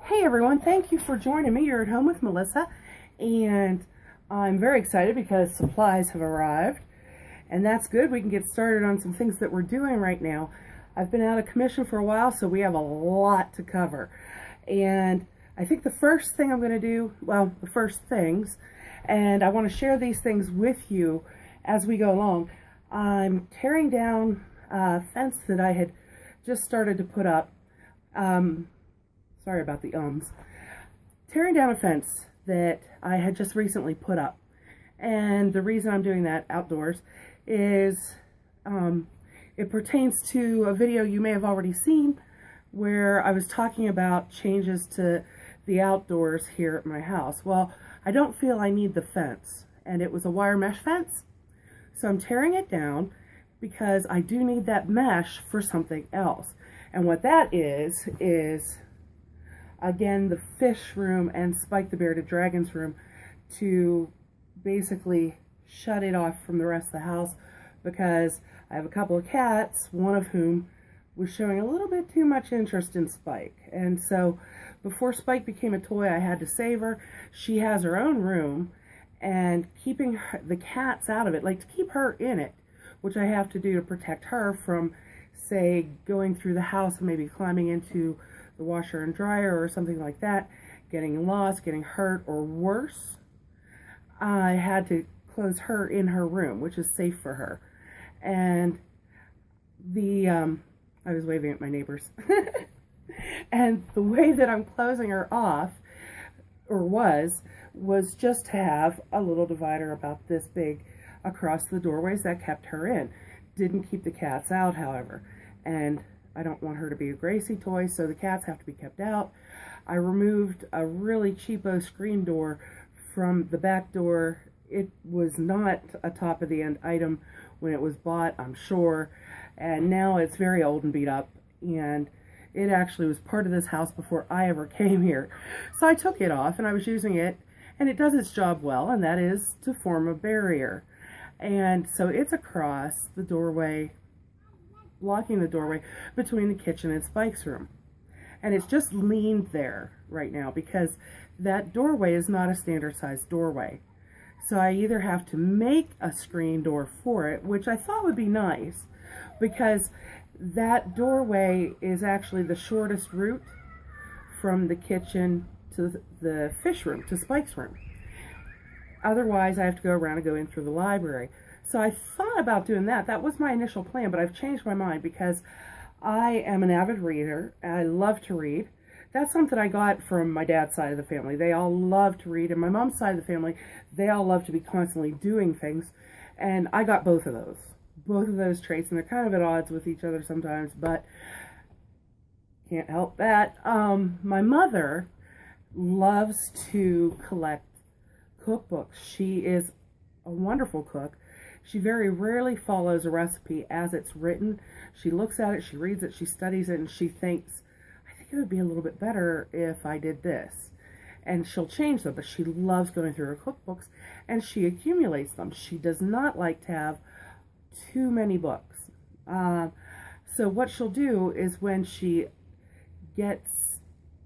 Hey everyone, thank you for joining me. You're at home with Melissa, and I'm very excited because supplies have arrived, and that's good. We can get started on some things that we're doing right now. I've been out of commission for a while, so we have a lot to cover. And I think the first thing I'm going to do, well, the first things, and I want to share these things with you as we go along. I'm tearing down a fence that I had just started to put up. Sorry about the ums. Tearing down a fence that I had just recently put up. And the reason I'm doing that outdoors is it pertains to a video you may have already seen where I was talking about changes to the outdoors here at my house. Well, I don't feel I need the fence, and it was a wire mesh fence. So I'm tearing it down because I do need that mesh for something else. And what that is again, the fish room and Spike the Bearded Dragon's room, to basically shut it off from the rest of the house, because I have a couple of cats, one of whom was showing a little bit too much interest in Spike. And so before Spike became a toy, I had to save her. She has her own room, and keeping the cats out of it, like to keep her in it, which I have to do to protect her from, say, going through the house and maybe climbing into the washer and dryer or something like that, getting lost, getting hurt, or worse. I had to close her in her room, which is safe for her. And I was waving at my neighbors. And the way that I'm closing her off, or was just to have a little divider about this big across the doorways that kept her in. Didn't keep the cats out, however. And I don't want her to be a Gracie toy, so the cats have to be kept out. I removed a really cheapo screen door from the back door. It was not a top of the end item when it was bought, I'm sure, and now it's very old and beat up, and it actually was part of this house before I ever came here. So I took it off, and I was using it, and it does its job well, and that is to form a barrier. And so it's across the doorway, blocking the doorway between the kitchen and Spike's room. And it's just leaned there right now because that doorway is not a standard sized doorway. So I either have to make a screen door for it, which I thought would be nice, because that doorway is actually the shortest route from the kitchen to the fish room, to Spike's room. Otherwise, I have to go around and go in through the library. So I thought about doing that. That was my initial plan, but I've changed my mind because I am an avid reader. I love to read. That's something I got from my dad's side of the family. They all love to read. And my mom's side of the family, they all love to be constantly doing things. And I got both of those traits. And they're kind of at odds with each other sometimes, but can't help that. My mother loves to collect cookbooks. She is a wonderful cook. She very rarely follows a recipe as it's written. She looks at it, she reads it, she studies it, and she thinks, I think it would be a little bit better if I did this. And she'll change them, but she loves going through her cookbooks, and she accumulates them. She does not like to have too many books. So what she'll do is, when she gets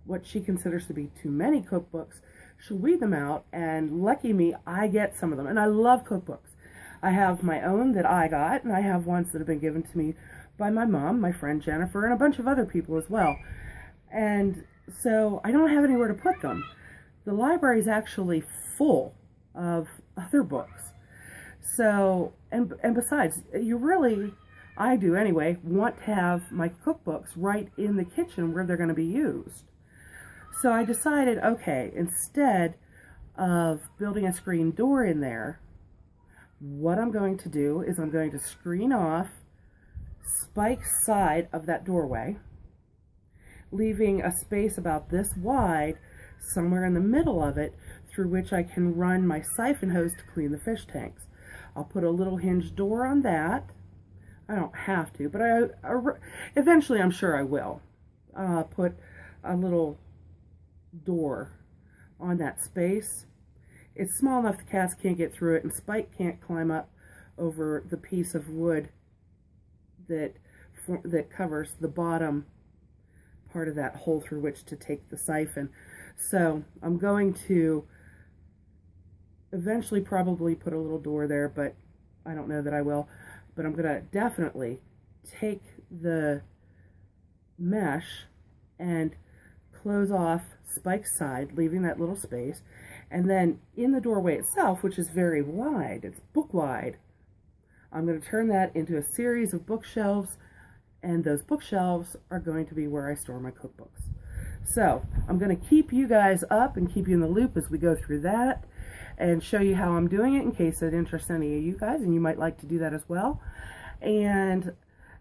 what she considers to be too many cookbooks, she'll weed them out, and lucky me, I get some of them. And I love cookbooks. I have my own that I got, and I have ones that have been given to me by my mom, my friend Jennifer, and a bunch of other people as well. And so I don't have anywhere to put them. The library is actually full of other books. So, and besides, you really, I do anyway, want to have my cookbooks right in the kitchen where they're going to be used. So I decided, okay, instead of building a screen door in there, what I'm going to do is I'm going to screen off Spike's side of that doorway, leaving a space about this wide somewhere in the middle of it through which I can run my siphon hose to clean the fish tanks. I'll put a little hinged door on that. I don't have to, but eventually I'm sure I will put a little door on that space. It's small enough the cats can't get through it, and Spike can't climb up over the piece of wood that covers the bottom part of that hole through which to take the siphon. So I'm going to eventually probably put a little door there, but I don't know that I will. But I'm going to definitely take the mesh and close off Spike's side, leaving that little space. And then in the doorway itself, which is very wide, it's book wide, I'm going to turn that into a series of bookshelves, and those bookshelves are going to be where I store my cookbooks. So I'm going to keep you guys up and keep you in the loop as we go through that and show you how I'm doing it in case it interests any of you guys, and you might like to do that as well. And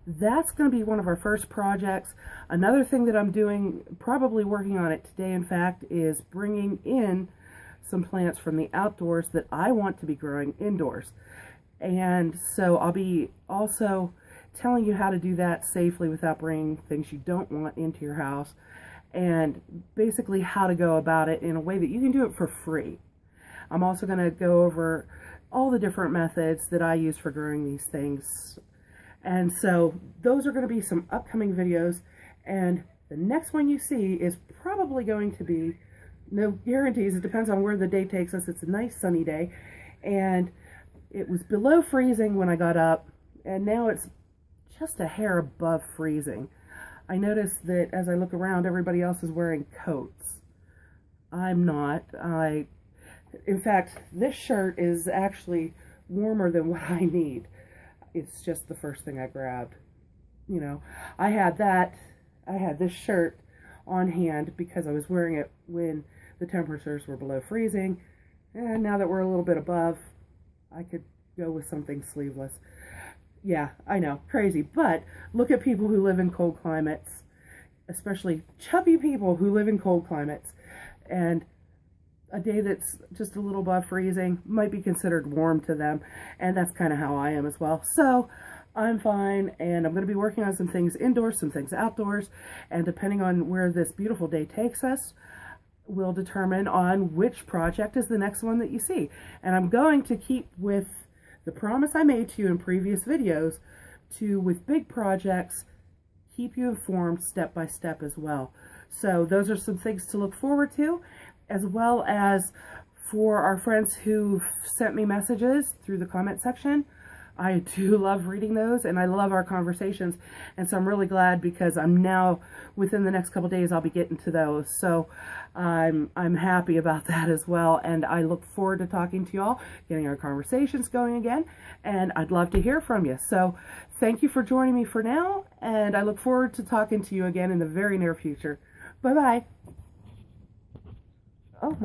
that's going to be one of our first projects. Another thing that I'm doing, probably working on it today in fact, is bringing in some plants from the outdoors that I want to be growing indoors. And so I'll be also telling you how to do that safely without bringing things you don't want into your house, and basically how to go about it in a way that you can do it for free. I'm also going to go over all the different methods that I use for growing these things. And so those are going to be some upcoming videos, and the next one you see is probably going to be, no guarantees, it depends on where the day takes us. It's a nice sunny day, and it was below freezing when I got up, and now it's just a hair above freezing. I noticed that as I look around, everybody else is wearing coats. I'm not. In fact, this shirt is actually warmer than what I need. It's just the first thing I grabbed. You know, I had this shirt on hand because I was wearing it when the temperatures were below freezing, and now that we're a little bit above, I could go with something sleeveless. Yeah, I know, crazy, but look at people who live in cold climates, especially chubby people who live in cold climates, and a day that's just a little above freezing might be considered warm to them, and that's kind of how I am as well. So I'm fine, and I'm going to be working on some things indoors, some things outdoors, and depending on where this beautiful day takes us, will determine on which project is the next one that you see. And I'm going to keep with the promise I made to you in previous videos to, with big projects, keep you informed step by step as well. So those are some things to look forward to, as well as for our friends who sent me messages through the comment section. I do love reading those, and I love our conversations, and so I'm really glad because I'm now, within the next couple days, I'll be getting to those. So I'm happy about that as well, and I look forward to talking to you all, getting our conversations going again, and I'd love to hear from you. So thank you for joining me for now, and I look forward to talking to you again in the very near future. Bye-bye.